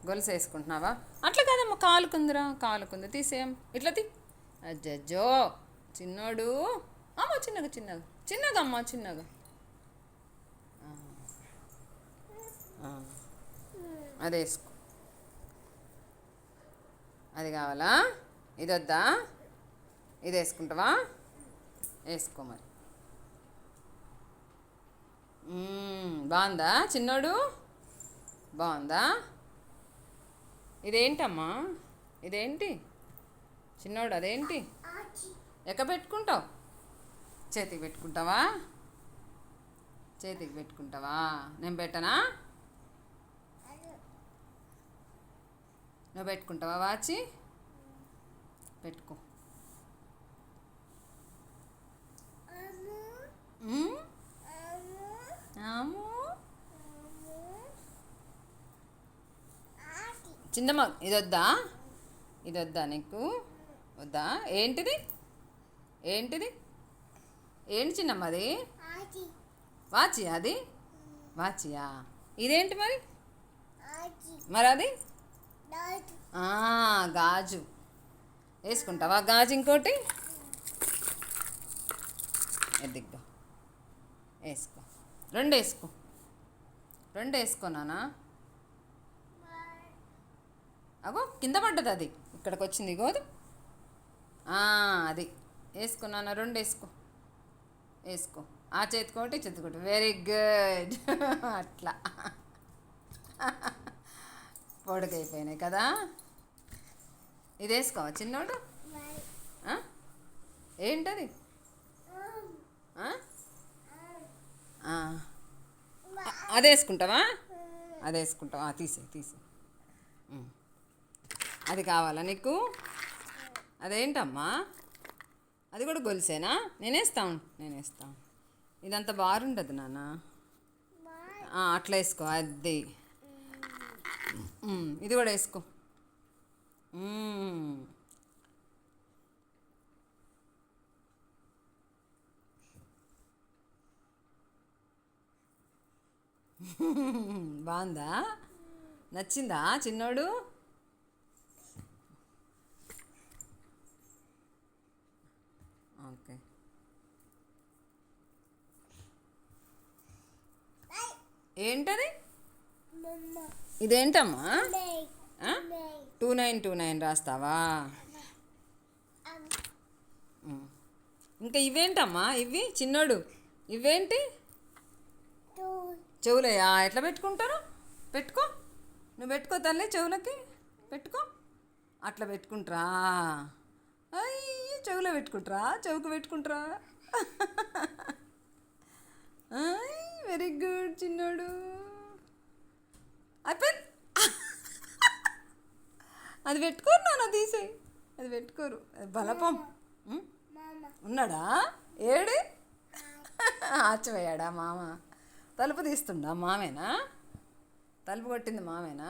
గొలుసు వేసుకుంటున్నావా? అట్లా కాదమ్మా, కాలుకుందిరా, కాలుకుంది, తీసేయం, ఇట్లా తీ. అజ్జజ్జో చిన్నోడు. అమ్మ చిన్నగా చిన్నగా చిన్నగా అమ్మ చిన్నగా. అది వేసుకో. అది కావాలా? ఇది వద్దా? ఇది వేసుకుంటావా? వేసుకో మరి. బాగుందా చిన్నోడు? బాగుందా? ఇదేంటమ్మా? ఇదేంటి చిన్నోడు? అదేంటి ఎక్క పెట్టుకుంటావు? చేతికి పెట్టుకుంటావా? చేతికి పెట్టుకుంటావా? నేను పెట్టనా? నువ్వు పెట్టుకుంటావా వాచి? పెట్టుకో. ఆము చిన్నమ్మ, ఇది వద్దా? ఇది వద్దా నీకు? వద్దా? ఏంటిది? ఏంటిది? ఏంటి చిన్నమ్మ అది? వాచి అది? వాచియా? ఇదేంటి మరి? మరి అది గాజు. వేసుకుంటావా గాజు? ఇంకోటి ఎద్దిగ్గా వేసుకో. రెండు వేసుకో, రెండు వేసుకో నాన్న. అగో కింద పడ్డది, అది ఇక్కడికి వచ్చింది. ఇగోది అది వేసుకున్నాను. రెండు వేసుకో, వేసుకో. ఆ చేతికోటి చేతికోటి. Very good. అట్లా పొడుగైపోయినాయి కదా. ఇది వేసుకోవా చిన్నోడు? ఏంటది? అది వేసుకుంటావా? అది వేసుకుంటావా? తీసే తీసే. అది కావాలా నీకు? అదేంటమ్మా? అది కూడా గొలుసేనా? నేనేస్తాను, నేనేస్తాను. ఇదంతా బారుండదు నాన్న. అట్లా వేసుకో. అది ఇది కూడా వేసుకో. బాగుందా? నచ్చిందా చిన్నోడు? ఓకే. ఏంటది? ఇదేంటమ్మా? 2929 రాస్తావా? ఇంకా ఇవేంటమ్మా? ఇవి చిన్నోడు ఇవేంటి? చెవులయా? ఎట్లా పెట్టుకుంటారు? పెట్టుకో, నువ్వు పెట్టుకో తల్లి, చెవులకి పెట్టుకో. అట్లా పెట్టుకుంటారా? అయ్యి చెవులో పెట్టుకుంటారా? చెవుకు పెట్టుకుంటారా? వెరీ గుడ్ చిన్నోడు. అయిపోయింది. అది పెట్టుకోరు నాన్న, తీసేయి. అది పెట్టుకోరు, అది బలపం. ఉన్నాడా? ఏడు ఆచిపోయాడా మామ? తలుపు తీస్తుండా మామేనా? తలుపు కొట్టింది మామేనా?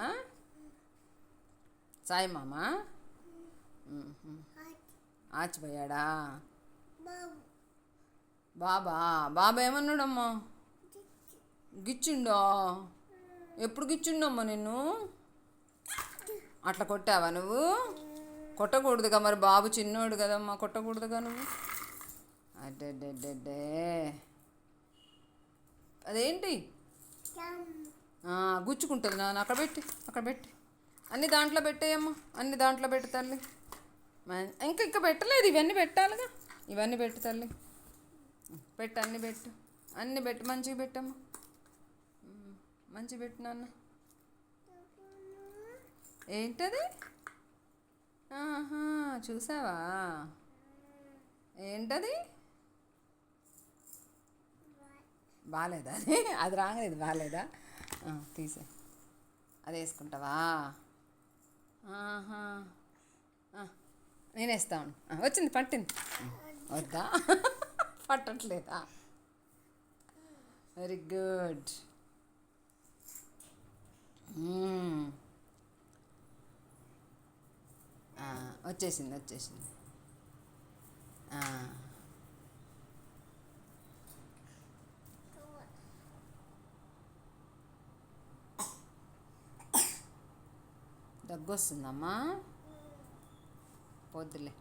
సాయి మామ ఆచిపోయాడా? బాబా? బాబా ఏమన్నాడమ్మా? గిచ్చిండా? ఎప్పుడు గిచ్చిండమ్మా నిన్ను? అట్లా కొట్టావా నువ్వు? కొట్టకూడదుగా మరి, బాబు చిన్నోడు కదమ్మా, కొట్టకూడదుగా నువ్వు. అడ్డే అదేంటి? గుచ్చుకుంటుంది నాన్న. అక్కడ పెట్టి, అక్కడ పెట్టి. అన్ని దాంట్లో పెట్టేయమ్మా, అన్ని దాంట్లో పెట్టి తల్లి. ఇంకా పెట్టలేదు, ఇవన్నీ పెట్టాలిగా. ఇవన్నీ పెట్టు తల్లి, పెట్టు, అన్ని పెట్టు, అన్ని పెట్టు. మంచిగా పెట్టమ్మా, మంచిగా పెట్టు నాన్న. ఏంటది? చూసావా? ఏంటది? బాగాలేదా అది? అది రాగానే ఇది బాగాలేదా? తీసే. అది వేసుకుంటావా? నేను వేస్తాను. వచ్చింది, పట్టింది. వద్దా? పట్టట్లేదా? Very good. వచ్చేసింది, వచ్చేసింది. దగ్గొస్తుందమ్మా. పోద్దులే.